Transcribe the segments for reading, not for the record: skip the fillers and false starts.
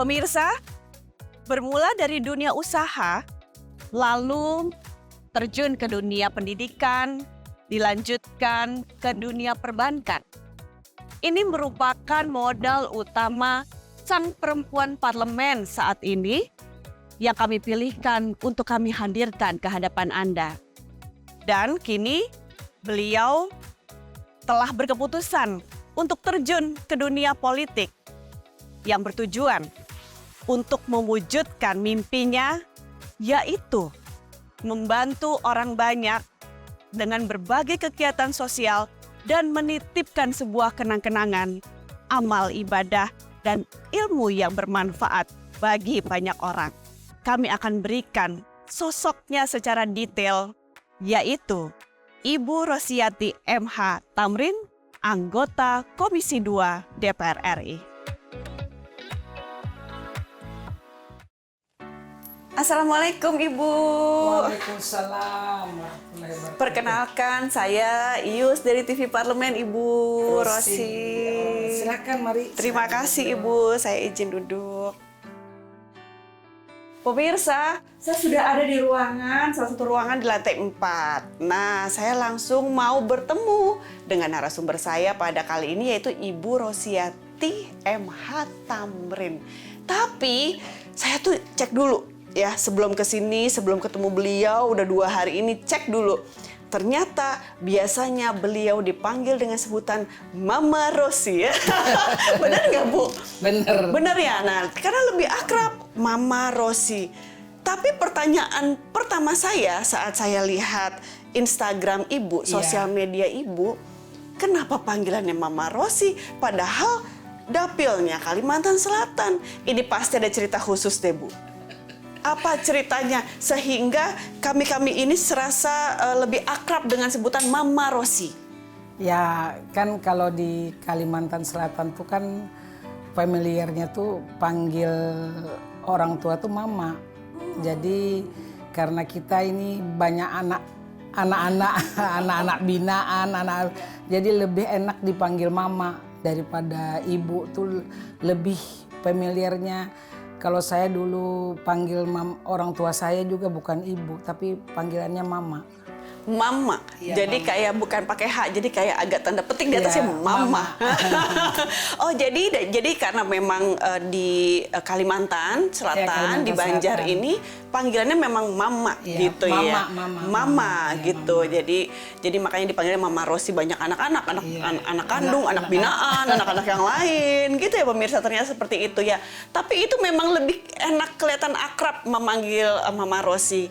Pemirsa, bermula dari dunia usaha, lalu terjun ke dunia pendidikan, dilanjutkan ke dunia perbankan. Ini merupakan modal utama sang perempuan parlemen saat ini yang kami pilihkan untuk kami hadirkan ke hadapan Anda. Dan kini beliau telah berkeputusan untuk terjun ke dunia politik yang bertujuan untuk mewujudkan mimpinya, yaitu membantu orang banyak dengan berbagai kegiatan sosial dan menitipkan sebuah kenang-kenangan, amal ibadah, dan ilmu yang bermanfaat bagi banyak orang. Kami akan berikan sosoknya secara detail, yaitu Ibu Rosyati M.H. Tamrin, anggota Komisi 2 DPR RI. Assalamualaikum Ibu. Waalaikumsalam. Perkenalkan, saya Ius dari TV Parlemen, Ibu Rosi. Silakan, mari. Terima kasih Ibu, saya izin duduk. Pemirsa, saya sudah ada di ruangan, salah satu ruangan di lantai 4. Nah, saya langsung mau bertemu dengan narasumber saya pada kali ini, yaitu Ibu Rosyati M.H. Tamrin. Tapi, saya tuh cek dulu ya, sebelum kesini, sebelum ketemu beliau, udah 2 hari ini cek dulu. Ternyata biasanya beliau dipanggil dengan sebutan Mama Rosi ya. Benar nggak Bu? Bener. Benar ya, nah karena lebih akrab Mama Rosi. Tapi pertanyaan pertama saya saat saya lihat Instagram Ibu, sosial media Ibu, kenapa panggilannya Mama Rosi? Padahal dapilnya Kalimantan Selatan. Ini pasti ada cerita khusus deh Bu. Apa ceritanya sehingga kami-kami ini serasa lebih akrab dengan sebutan Mama Rosi? Ya, kan kalau di Kalimantan Selatan tuh kan familiarnya tuh panggil orang tua tuh mama. Jadi karena kita ini banyak anak-anak binaan, jadi lebih enak dipanggil mama daripada ibu tuh, lebih familiarnya. Kalau saya dulu panggil orang tua saya juga bukan ibu, tapi panggilannya mama. Mama, Ya, jadi mama. kayak bukan pakai hak, jadi kayak agak tanda petik di atasnya Ya, mama. Oh jadi karena memang di Kalimantan Selatan, Kalimantan di Banjar Selatan. ini panggilannya memang mama Ya, gitu mama, ya. mama, Gitu. mama. Jadi makanya dipanggilnya Mama Rosi, banyak anak-anak, anak kandung, anak Anak- binaan, anak-anak yang lain gitu ya pemirsa, ternyata seperti itu ya. Tapi itu memang lebih enak, kelihatan akrab memanggil Mama Rosi.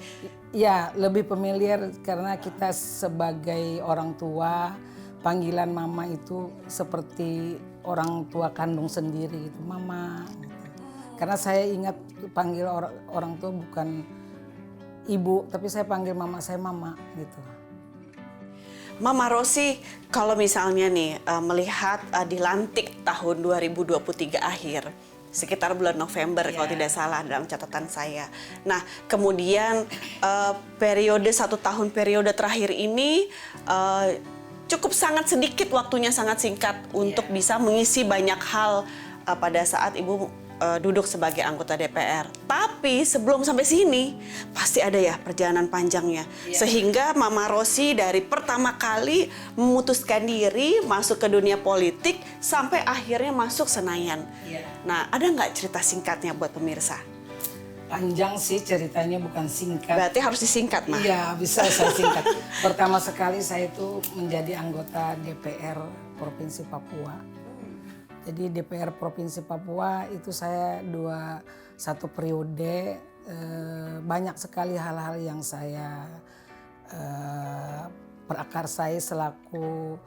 Ya, lebih familiar karena kita sebagai orang tua, panggilan mama itu seperti orang tua kandung sendiri gitu, mama. Gitu. Karena saya ingat panggil orang tua bukan ibu, tapi saya panggil mama saya mama gitu. Mama Rosi, kalau misalnya nih melihat dilantik tahun 2023 akhir, sekitar bulan November kalau tidak salah dalam catatan saya. Nah, kemudian periode 1 tahun periode terakhir ini cukup sangat sedikit waktunya, sangat singkat untuk bisa mengisi banyak hal pada saat Ibu duduk sebagai anggota DPR. Tapi sebelum sampai sini pasti ada ya perjalanan panjangnya. Sehingga Mama Rosi dari pertama kali memutuskan diri masuk ke dunia politik sampai akhirnya masuk Senayan. Nah, ada nggak cerita singkatnya buat pemirsa? Panjang sih ceritanya, bukan singkat. Berarti harus disingkat, Mah. Iya, bisa saya singkat. Pertama sekali saya itu menjadi anggota DPR Provinsi Papua. Jadi DPR Provinsi Papua itu saya 1 periode, banyak sekali hal-hal yang saya prakarsai selaku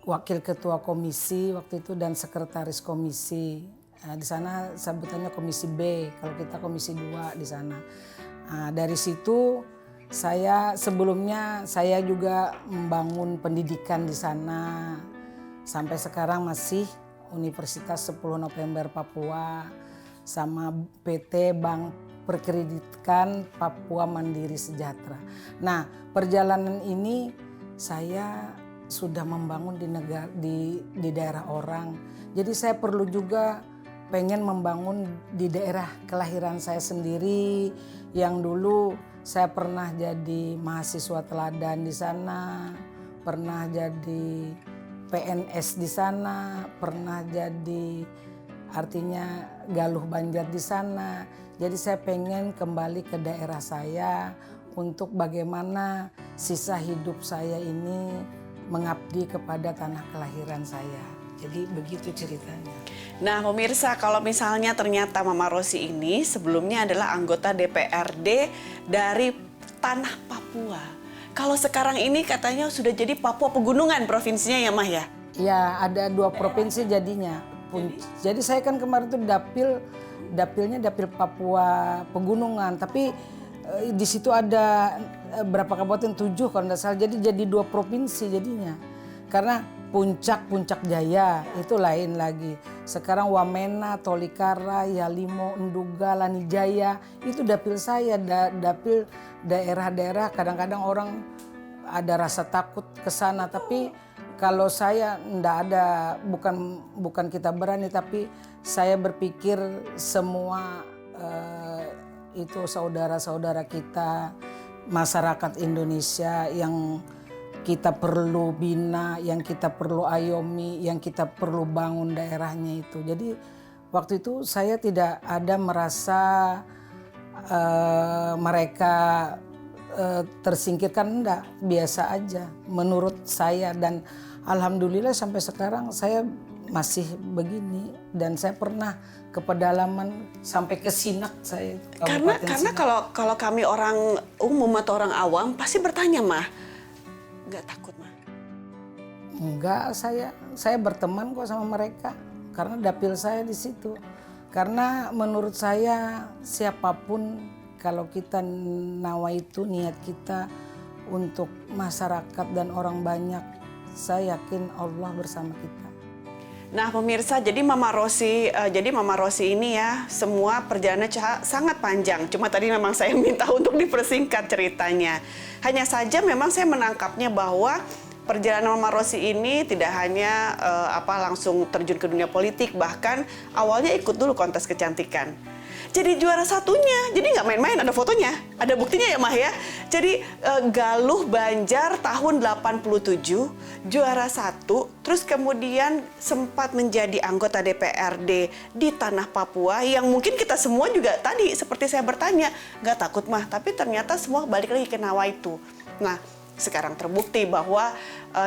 wakil ketua komisi waktu itu dan sekretaris komisi. Di sana sebutannya komisi B, kalau kita komisi 2 di sana. Dari situ sebelumnya saya juga membangun pendidikan di sana. Sampai sekarang masih Universitas 10 November Papua sama PT Bank Perkreditan Papua Mandiri Sejahtera. Nah, perjalanan ini saya sudah membangun di daerah orang. Jadi saya perlu juga pengen membangun di daerah kelahiran saya sendiri yang dulu saya pernah jadi mahasiswa teladan di sana, pernah jadi PNS di sana, pernah jadi artinya Galuh Banjar di sana. Jadi saya pengen kembali ke daerah saya untuk bagaimana sisa hidup saya ini mengabdi kepada tanah kelahiran saya. Jadi begitu ceritanya. Nah pemirsa, kalau misalnya ternyata Mama Rosi ini sebelumnya adalah anggota DPRD dari tanah Papua. Kalau sekarang ini katanya sudah jadi Papua Pegunungan provinsinya ya Mah ya? Ya, ada 2 provinsi jadinya. Jadi saya kan kemarin tuh dapilnya dapil Papua Pegunungan, tapi di situ ada berapa kabupaten, 7 kalau tidak salah. Jadi 2 provinsi jadinya. Karena Puncak Jaya itu lain lagi. Sekarang Wamena, Tolikara, Yalimo, Nduga, Lanijaya itu dapil saya, dapil daerah-daerah. Kadang-kadang orang ada rasa takut ke sana, tapi kalau saya enggak ada, bukan kita berani, tapi saya berpikir semua itu saudara-saudara kita, masyarakat Indonesia yang kita perlu bina, yang kita perlu ayomi, yang kita perlu bangun daerahnya itu. Jadi waktu itu saya tidak ada merasa mereka tersingkirkan, enggak, biasa aja menurut saya. Dan alhamdulillah sampai sekarang saya masih begini, dan saya pernah ke pedalaman sampai ke Sinak saya. Karena kalau kami orang umum atau orang awam pasti bertanya Mah, nggak takut Mah? Enggak, saya berteman kok sama mereka karena dapil saya di situ. Karena menurut saya siapapun, kalau kita nawaitu niat kita untuk masyarakat dan orang banyak, saya yakin Allah bersama kita. Nah pemirsa, jadi Mama Rosi ini ya, semua perjalanannya sangat panjang. Cuma tadi memang saya minta untuk dipersingkat ceritanya. Hanya saja memang saya menangkapnya bahwa perjalanan Mama Rosi ini tidak hanya langsung terjun ke dunia politik, bahkan awalnya ikut dulu kontes kecantikan. Jadi juara satunya, jadi nggak main-main, ada fotonya, ada buktinya ya Mah ya. Jadi Galuh Banjar tahun 87, juara 1, terus kemudian sempat menjadi anggota DPRD di tanah Papua, yang mungkin kita semua juga tadi seperti saya bertanya, nggak takut Mah, tapi ternyata semua balik lagi ke Nawaitu. Nah, sekarang terbukti bahwa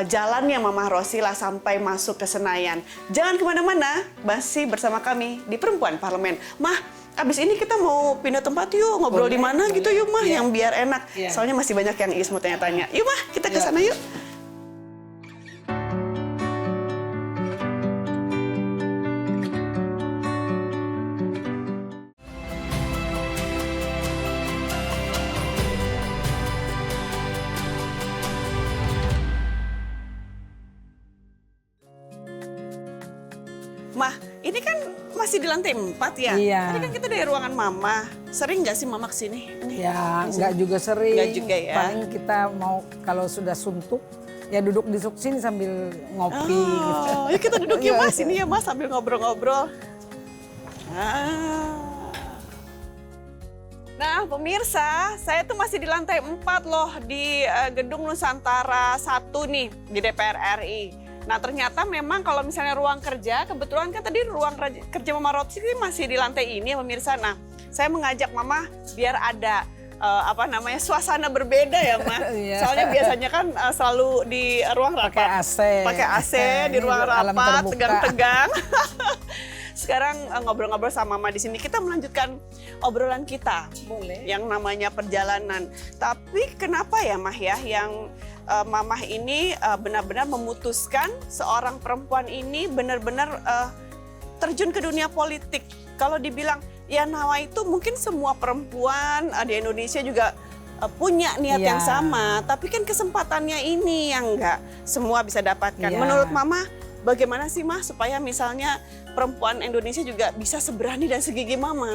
jalannya Mama Rosi lah sampai masuk ke Senayan. Jangan kemana-mana, masih bersama kami di Perempuan Parlemen. Mah, abis ini kita mau pindah tempat yuk, ngobrol di mana gitu yuk Mah, yang biar enak. Soalnya masih banyak yang Iis mau tanya-tanya. Yuk Mah, kita ke sana yuk. Mah, ini kan masih di lantai 4 ya? Iya. Tadi kan kita dari ruangan Mama. Sering nggak sih Mama kesini? Ya, nggak juga sering. Nggak juga ya? Paling kita mau kalau sudah suntuk, ya duduk di sini sambil ngopi. Gitu. Yuk kita duduk yuk Mas, sini ya Mas, sambil ngobrol-ngobrol. Nah pemirsa, saya tuh masih di lantai 4 loh, di Gedung Nusantara 1 nih, di DPR RI. Nah ternyata memang kalau misalnya ruang kerja, kebetulan kan tadi ruang kerja Mama Rosi masih di lantai ini ya pemirsa. Nah saya mengajak Mama biar ada suasana berbeda ya Mah. Soalnya biasanya kan selalu di ruang rapat. Pakai AC di ruang rapat, tegang-tegang. Sekarang ngobrol-ngobrol sama Mama di sini, kita melanjutkan obrolan kita. Boleh. Yang namanya perjalanan. Tapi kenapa ya Mah ya, yang Mamah ini benar-benar memutuskan seorang perempuan ini benar-benar terjun ke dunia politik. Kalau dibilang ya Nawaitu mungkin semua perempuan di Indonesia juga punya niat yang sama, tapi kan kesempatannya ini yang enggak semua bisa dapatkan. Menurut Mama, bagaimana sih Mah supaya misalnya perempuan Indonesia juga bisa seberani dan segigih Mama?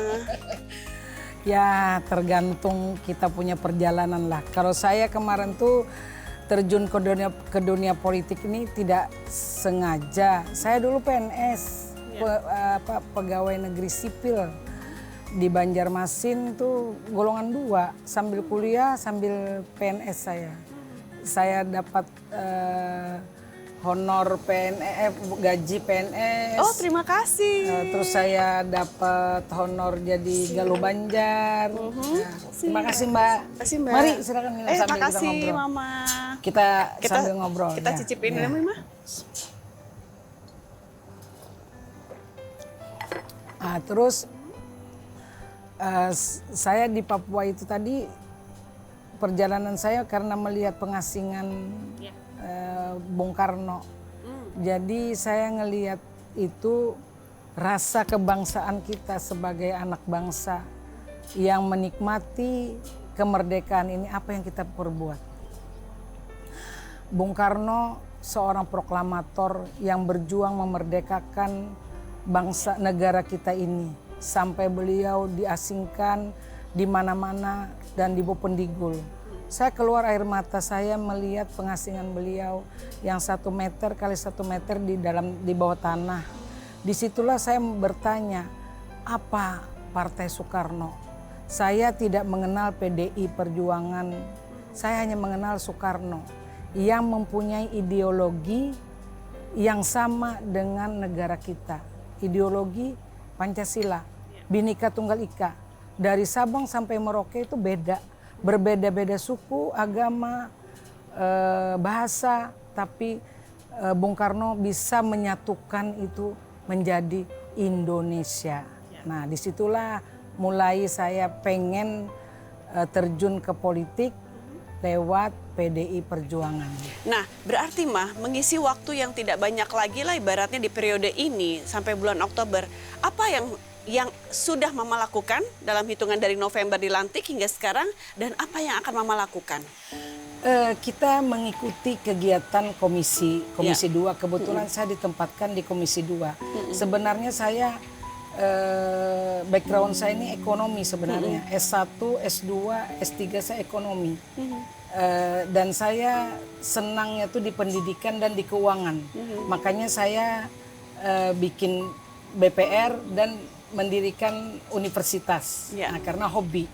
Ya tergantung kita punya perjalanan lah. Kalau saya kemarin tuh terjun ke dunia politik ini tidak sengaja. Saya dulu PNS pegawai negeri sipil di Banjarmasin tuh golongan 2, sambil kuliah sambil PNS saya. Saya dapat honor PNS, gaji PNS. Oh, terima kasih. Terus saya dapat honor jadi Galuh Banjar. Terima kasih Mbak. Mari silakan minum sambil kita makasih ngobrol. Mama. Kita sambil ngobrol. Kita ya. cicipin Ya. dulu, Mama. Terus saya di Papua itu tadi perjalanan saya karena melihat pengasingan Bung Karno. Jadi saya ngelihat itu rasa kebangsaan kita sebagai anak bangsa yang menikmati kemerdekaan ini, apa yang kita perbuat. Bung Karno seorang proklamator yang berjuang memerdekakan bangsa negara kita ini sampai beliau diasingkan di mana-mana dan di Bopendigul. Saya keluar air mata saya melihat pengasingan beliau yang 1 meter kali 1 meter di bawah tanah. Disitulah saya bertanya, apa Partai Soekarno? Saya tidak mengenal PDI Perjuangan, saya hanya mengenal Soekarno yang mempunyai ideologi yang sama dengan negara kita. Ideologi Pancasila, Bhinneka Tunggal Ika. Dari Sabang sampai Merauke itu beda. Berbeda-beda suku, agama, bahasa. Tapi Bung Karno bisa menyatukan itu menjadi Indonesia. Nah, disitulah mulai saya pengen terjun ke politik lewat PDI Perjuangan. Nah, berarti Mah mengisi waktu yang tidak banyak lagi lah ibaratnya di periode ini sampai bulan Oktober. Apa yang sudah Mama lakukan dalam hitungan dari November dilantik hingga sekarang dan apa yang akan Mama lakukan? Kita mengikuti kegiatan komisi 2. Kebetulan saya ditempatkan di komisi 2. Sebenarnya saya background saya ini ekonomi sebenarnya. S1, S2, S3 saya ekonomi. Dan saya senangnya tuh di pendidikan dan di keuangan. Makanya saya bikin BPR dan mendirikan universitas. Nah, karena hobi.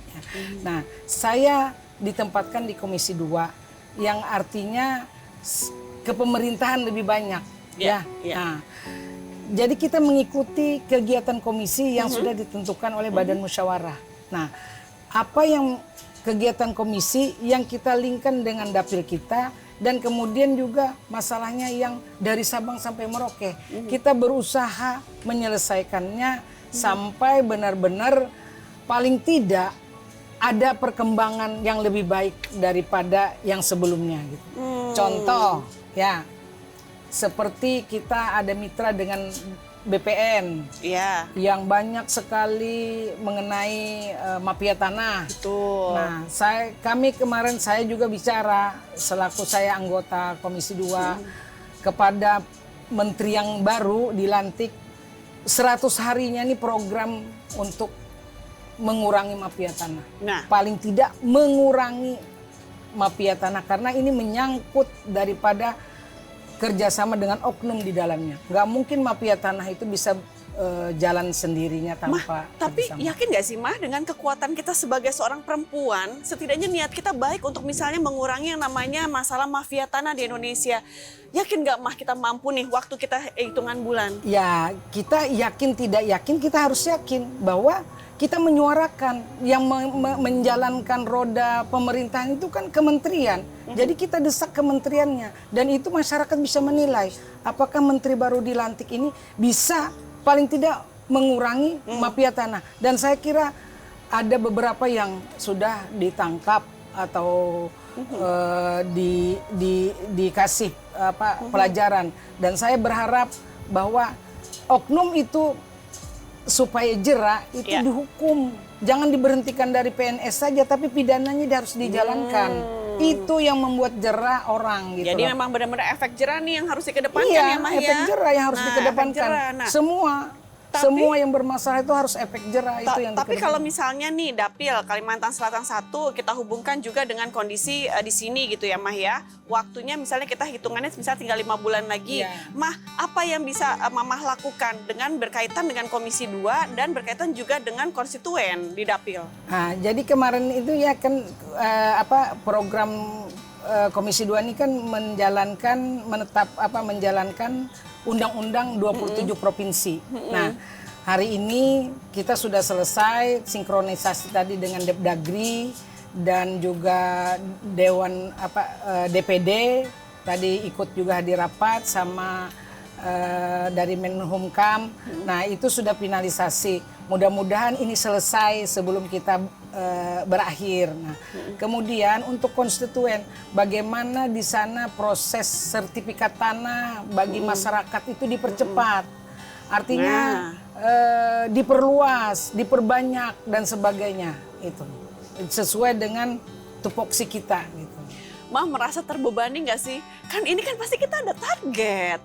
Nah, saya ditempatkan di komisi 2 yang artinya kepemerintahan lebih banyak. Nah, jadi kita mengikuti kegiatan komisi yang sudah ditentukan oleh Badan Musyawarah. Nah, apa yang kegiatan komisi yang kita linkkan dengan dapil kita dan kemudian juga masalahnya yang dari Sabang sampai Merauke. Kita berusaha menyelesaikannya sampai benar-benar paling tidak ada perkembangan yang lebih baik daripada yang sebelumnya gitu. Contoh ya, seperti kita ada mitra dengan BPN yang banyak sekali mengenai mafia tanah. Betul. Nah, kami kemarin saya juga bicara selaku saya anggota Komisi 2 kepada menteri yang baru dilantik 100 harinya ini program untuk mengurangi mafia tanah. Nah, paling tidak mengurangi mafia tanah karena ini menyangkut daripada kerjasama dengan oknum di dalamnya. Nggak mungkin mafia tanah itu bisa jalan sendirinya tanpa tapi kerjasama. yakin nggak sih Mah dengan kekuatan kita sebagai seorang perempuan, setidaknya niat kita baik untuk misalnya mengurangi yang namanya masalah mafia tanah di Indonesia. Yakin nggak Mah kita mampu nih waktu kita hitungan bulan? Ya, kita yakin tidak yakin, kita harus yakin bahwa kita menyuarakan yang menjalankan roda pemerintahan itu kan kementerian. Jadi kita desak kementeriannya dan itu masyarakat bisa menilai apakah menteri baru dilantik ini bisa paling tidak mengurangi mafia tanah. Dan saya kira ada beberapa yang sudah ditangkap atau dikasih pelajaran. Dan saya berharap bahwa oknum itu supaya jera itu dihukum. Jangan diberhentikan dari PNS saja, tapi pidananya harus dijalankan. Itu yang membuat jera orang gitu. Jadi loh. memang benar-benar efek jera nih yang harus dikedepankan Iya, ya Mah ya. efek jera yang harus dikedepankan. Efek jera. Nah, Semua Semua yang bermasalah itu harus efek jerah itu yang Tapi dikerjakan. kalau misalnya nih Dapil Kalimantan Selatan 1 kita hubungkan juga dengan kondisi di sini gitu ya Mah ya. Waktunya misalnya kita hitungannya misalnya tinggal 5 bulan lagi. Iya. Mah, apa yang bisa Mamah lakukan dengan berkaitan dengan Komisi 2 dan berkaitan juga dengan konstituen di Dapil? Nah, jadi kemarin itu ya kan program Komisi 2 ini kan menjalankan Undang-Undang 27 Provinsi. Nah, hari ini kita sudah selesai sinkronisasi tadi dengan Depdagri dan juga Dewan DPD tadi ikut juga hadir rapat sama dari Menhumkam. Nah, itu sudah finalisasi. Mudah-mudahan ini selesai sebelum kita berakhir. Nah, kemudian untuk konstituen, bagaimana di sana proses sertifikat tanah bagi masyarakat itu dipercepat. Artinya diperluas, diperbanyak dan sebagainya itu. Sesuai dengan tupoksi kita gitu. Mah merasa terbebani nggak sih? Kan ini kan pasti kita ada target.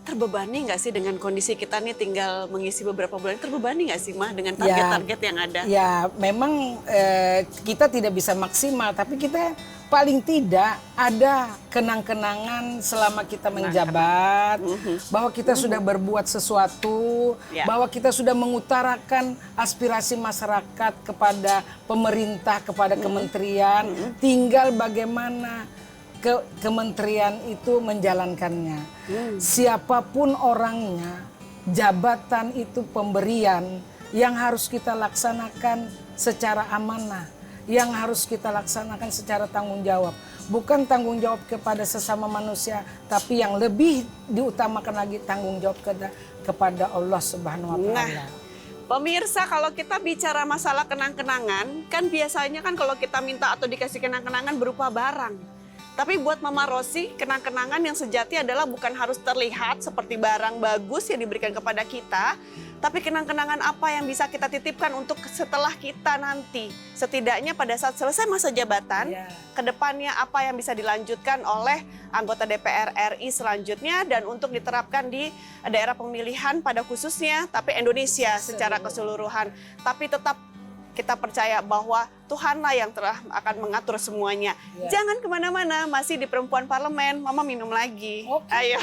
Terbebani nggak sih dengan kondisi kita nih tinggal mengisi beberapa bulan? Terbebani nggak sih Mah dengan target-target yang ada? Ya memang kita tidak bisa maksimal, tapi kita paling tidak ada kenang-kenangan selama kita menjabat, bahwa kita sudah berbuat sesuatu, bahwa kita sudah mengutarakan aspirasi masyarakat kepada pemerintah, kepada kementerian, tinggal bagaimana kementerian itu menjalankannya. Siapapun orangnya, jabatan itu pemberian yang harus kita laksanakan secara amanah, yang harus kita laksanakan secara tanggung jawab. Bukan tanggung jawab kepada sesama manusia, tapi yang lebih diutamakan lagi tanggung jawab kepada Allah Subhanahu wa Ta'ala. Pemirsa, kalau kita bicara masalah kenang-kenangan, kan biasanya kan kalau kita minta atau dikasih kenang-kenangan berupa barang. Tapi buat Mama Rosi, kenang-kenangan yang sejati adalah bukan harus terlihat seperti barang bagus yang diberikan kepada kita, tapi kenang-kenangan apa yang bisa kita titipkan untuk setelah kita nanti. Setidaknya pada saat selesai masa jabatan, ke depannya apa yang bisa dilanjutkan oleh anggota DPR RI selanjutnya dan untuk diterapkan di daerah pemilihan pada khususnya, tapi Indonesia secara keseluruhan. Tapi tetap kita percaya bahwa Tuhanlah yang telah akan mengatur semuanya. Jangan kemana-mana, masih di Perempuan Parlemen. Mama minum lagi. Ayo.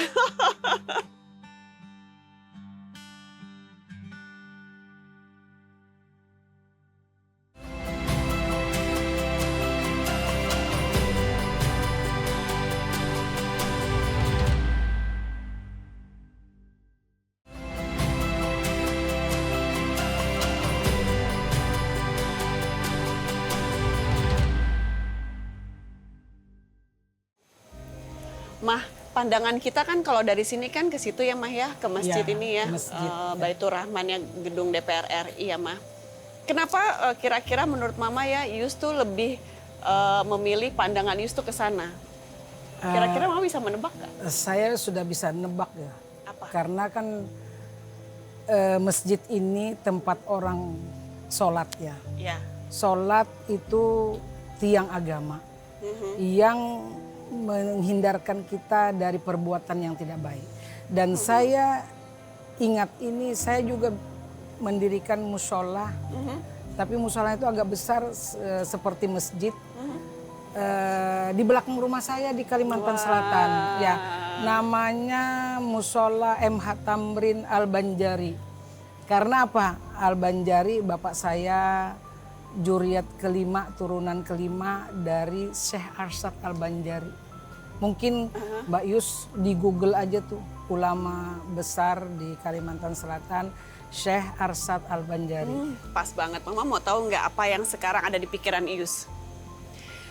Mah, pandangan kita kan kalau dari sini kan ke situ ya Mah ya, ke masjid ini ya, Baitur Rahman ya, gedung DPR RI ya Mah. Kenapa kira-kira menurut Mama ya Yus tuh lebih memilih pandangan Yus tuh ke sana? Kira-kira Mama bisa menebak nggak? Saya sudah bisa nebak ya. Apa? Karena kan masjid ini tempat orang sholat ya. Ya. Sholat itu tiang agama yang menghindarkan kita dari perbuatan yang tidak baik. Dan saya ingat ini, saya juga mendirikan musola, tapi musola itu agak besar seperti masjid. Di belakang rumah saya di Kalimantan Selatan, ya, namanya musola MH Tamrin Al-Banjari. Karena apa? Al-Banjari bapak saya juriat kelima, turunan kelima dari Syekh Arsyad Al-Banjari. Mungkin Mbak Yus di Google aja tuh, ulama besar di Kalimantan Selatan, Syekh Arsyad Al-Banjari. Pas banget, Mama mau tahu nggak apa yang sekarang ada di pikiran Yus?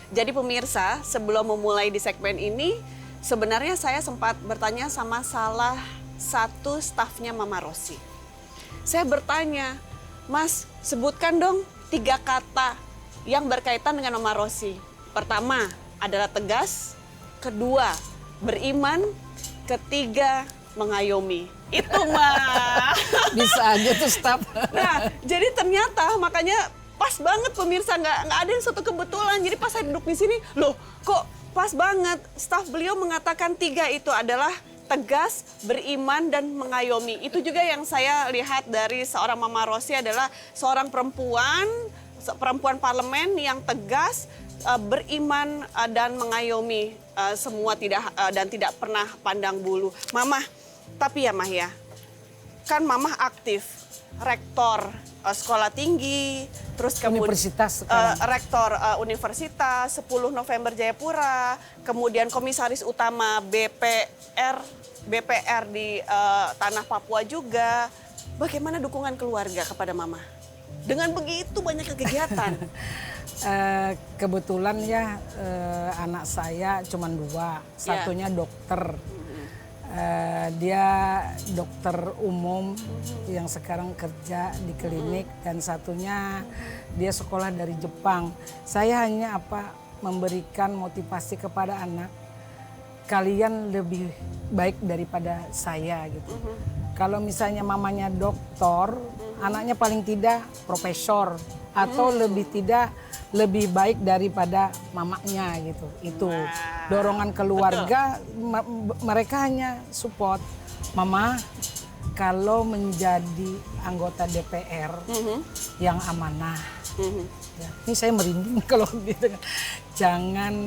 Jadi pemirsa, sebelum memulai di segmen ini, sebenarnya saya sempat bertanya sama salah satu stafnya Mama Rosi. Saya bertanya, Mas, sebutkan dong 3 kata yang berkaitan dengan Mama Rosi. Pertama adalah tegas, kedua beriman, ketiga mengayomi. Itu mah. Bisa aja tuh staf. Nah, jadi ternyata makanya pas banget pemirsa, nggak ada yang suatu kebetulan. Jadi pas saya duduk di sini, loh kok pas banget. Staf beliau mengatakan 3 itu adalah tegas, beriman, dan mengayomi. Itu juga yang saya lihat dari seorang Mama Rosi adalah seorang perempuan parlemen yang tegas, beriman, dan mengayomi semua dan tidak pernah pandang bulu. Mama, tapi ya Mah ya, kan Mama aktif, rektor sekolah tinggi, terus kemudian Universitas sekarang. rektor Universitas 10 November Jayapura, kemudian komisaris utama BPR di tanah Papua juga. Bagaimana dukungan keluarga kepada Mama? Dengan begitu banyak kegiatan. Kebetulan ya anak saya cuma 2, satunya dokter. Dia dokter umum yang sekarang kerja di klinik, dan satunya dia sekolah dari Jepang. Saya hanya memberikan motivasi kepada anak, kalian lebih baik daripada saya gitu. Kalau misalnya mamanya dokter, anaknya paling tidak profesor atau lebih tidak lebih baik daripada mamanya gitu. Itu dorongan keluarga. Mereka hanya support. Mama, kalau menjadi anggota DPR yang amanah, ya, ini saya merinding kalau gitu. Jangan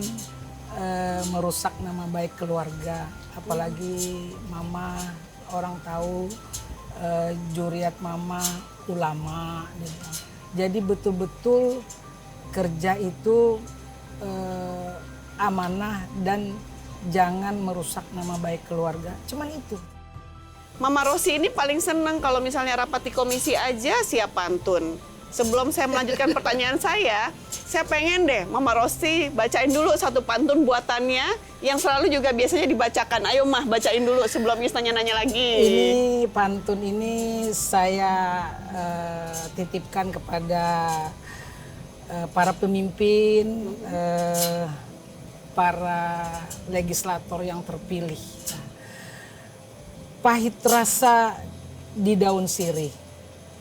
merusak nama baik keluarga, apalagi Mama, orang tahu juriat Mama ulama gitu. Jadi betul-betul kerja itu amanah dan jangan merusak nama baik keluarga. Cuman itu. Mama Rosi ini paling seneng kalau misalnya rapat di komisi aja siap pantun. Sebelum saya melanjutkan pertanyaan saya pengen deh Mama Rosi bacain dulu satu pantun buatannya yang selalu juga biasanya dibacakan. Ayo Mah, bacain dulu sebelum Yus nanya-nanya lagi. Ini pantun ini saya titipkan kepada para pemimpin, para legislator yang terpilih. Pahit rasa di daun sirih,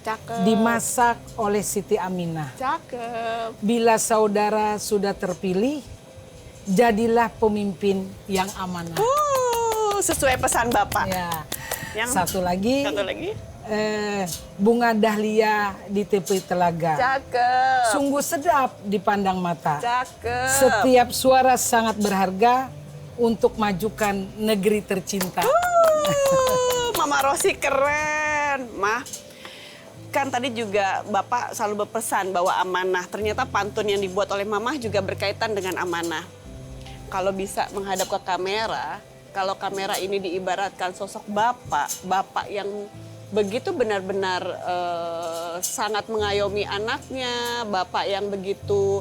Cakep. dimasak oleh Siti Aminah. Cakep. Bila saudara sudah terpilih, jadilah pemimpin yang amanah. Sesuai pesan Bapak. Ya. Yang Satu lagi. Bunga dahlia di tepi telaga. Cakep. Sungguh sedap dipandang mata. Cakep. Setiap suara sangat berharga untuk majukan negeri tercinta. Mama Rosi keren. Mah, kan tadi juga Bapak selalu berpesan bahwa amanah. Ternyata pantun yang dibuat oleh Mama juga berkaitan dengan amanah. Kalau bisa menghadap ke kamera, kalau kamera ini diibaratkan sosok Bapak yang begitu benar-benar sangat mengayomi anaknya, Bapak yang begitu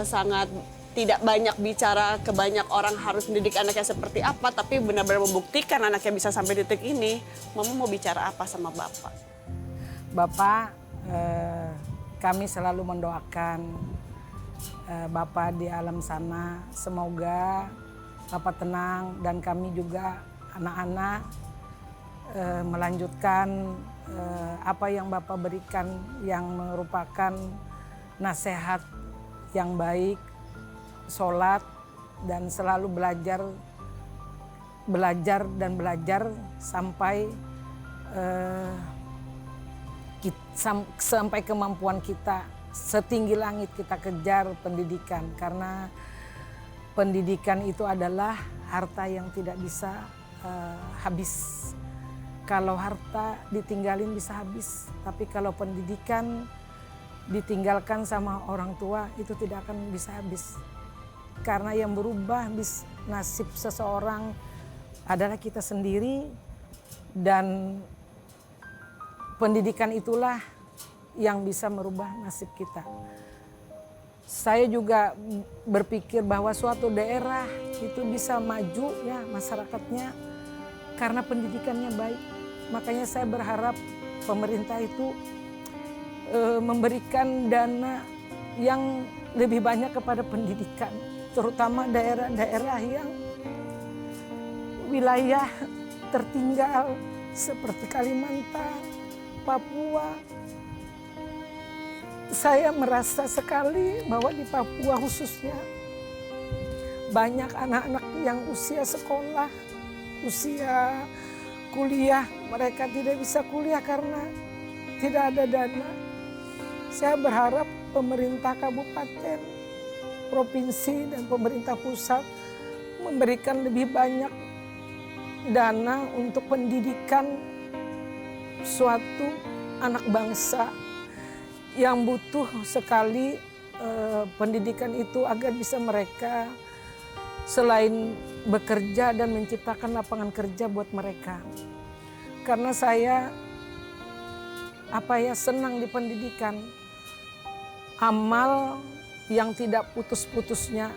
sangat tidak banyak bicara ke banyak orang harus mendidik anaknya seperti apa, tapi benar-benar membuktikan anaknya bisa sampai titik ini. Mama mau bicara apa sama Bapak? Bapak, kami selalu mendoakan Bapak di alam sana. Semoga Bapak tenang dan kami juga anak-anak melanjutkan apa yang Bapak berikan yang merupakan nasihat yang baik, sholat, dan selalu belajar sampai sampai kemampuan kita setinggi langit kita kejar pendidikan, karena pendidikan itu adalah harta yang tidak bisa habis. Kalau harta ditinggalin bisa habis, tapi kalau pendidikan ditinggalkan sama orang tua itu tidak akan bisa habis. Karena yang berubah nasib seseorang adalah kita sendiri, dan pendidikan itulah yang bisa merubah nasib kita. Saya juga berpikir bahwa suatu daerah itu bisa maju ya masyarakatnya karena pendidikannya baik. Makanya saya berharap pemerintah itu memberikan dana yang lebih banyak kepada pendidikan, terutama daerah-daerah yang wilayah tertinggal seperti Kalimantan, Papua. Saya merasa sekali bahwa di Papua khususnya banyak anak-anak yang usia sekolah usia kuliah, mereka tidak bisa kuliah karena tidak ada dana. Saya berharap pemerintah kabupaten, provinsi, dan pemerintah pusat memberikan lebih banyak dana untuk pendidikan suatu anak bangsa yang butuh sekali pendidikan itu agar bisa mereka selain bekerja dan menciptakan lapangan kerja buat mereka. Karena saya senang di pendidikan. Amal yang tidak putus-putusnya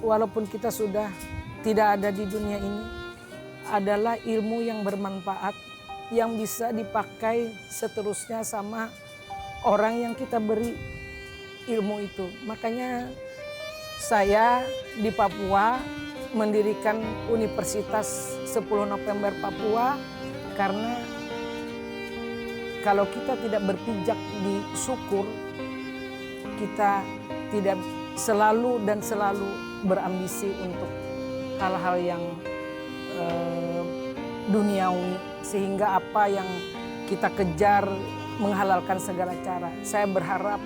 walaupun kita sudah tidak ada di dunia ini adalah ilmu yang bermanfaat yang bisa dipakai seterusnya sama orang yang kita beri ilmu itu. Makanya saya di Papua mendirikan Universitas 10 November Papua karena kalau kita tidak berpijak di syukur, kita tidak selalu berambisi untuk hal-hal yang duniawi, sehingga apa yang kita kejar menghalalkan segala cara. Saya berharap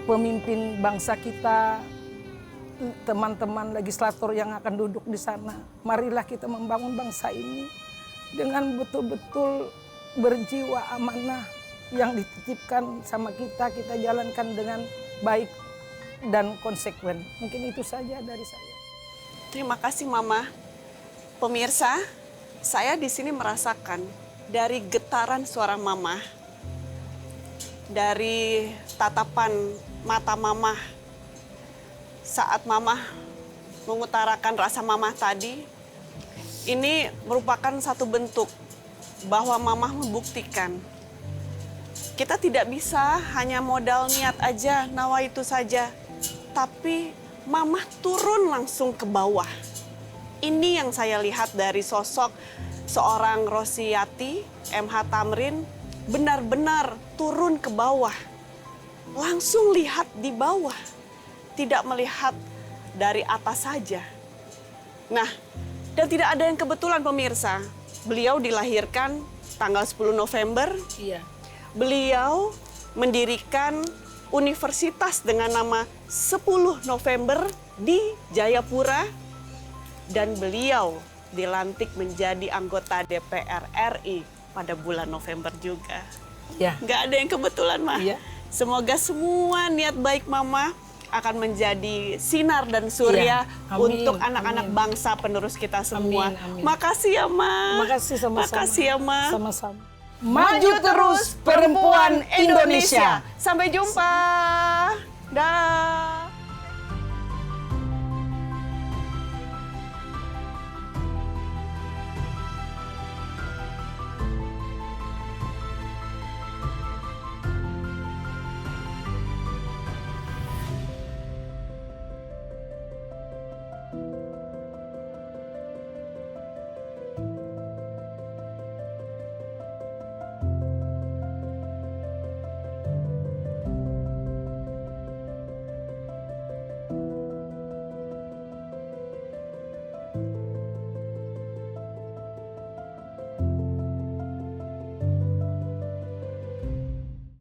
pemimpin bangsa kita, teman-teman legislator yang akan duduk di sana, marilah kita membangun bangsa ini dengan betul-betul berjiwa amanah yang dititipkan sama kita jalankan dengan baik dan konsekuen. Mungkin itu saja dari saya. Terima kasih Mama. Pemirsa, saya di sini merasakan dari getaran suara Mama, dari tatapan mata Mama saat Mama mengutarakan rasa Mama tadi, ini merupakan satu bentuk bahwa Mama membuktikan kita tidak bisa hanya modal niat aja, nawa itu saja, tapi Mama turun langsung ke bawah. Ini yang saya lihat dari sosok seorang Rosiyati MH Tamrin, benar-benar turun ke bawah. Langsung lihat di bawah, tidak melihat dari atas saja. Nah, dan tidak ada yang kebetulan pemirsa. Beliau dilahirkan tanggal 10 November. Iya. Beliau mendirikan universitas dengan nama 10 November di Jayapura. Dan beliau dilantik menjadi anggota DPR RI pada bulan November juga. Ya. Nggak ada yang kebetulan, Mah. Iya. Semoga semua niat baik Mama akan menjadi sinar dan surya Iya. Amin. untuk anak-anak Amin. bangsa penerus kita semua. Amin. Amin. Makasih ya, Ma. Makasih sama-sama. Makasih ya, Ma. Sama-sama. Maju terus perempuan Indonesia. Sampai jumpa. Dah.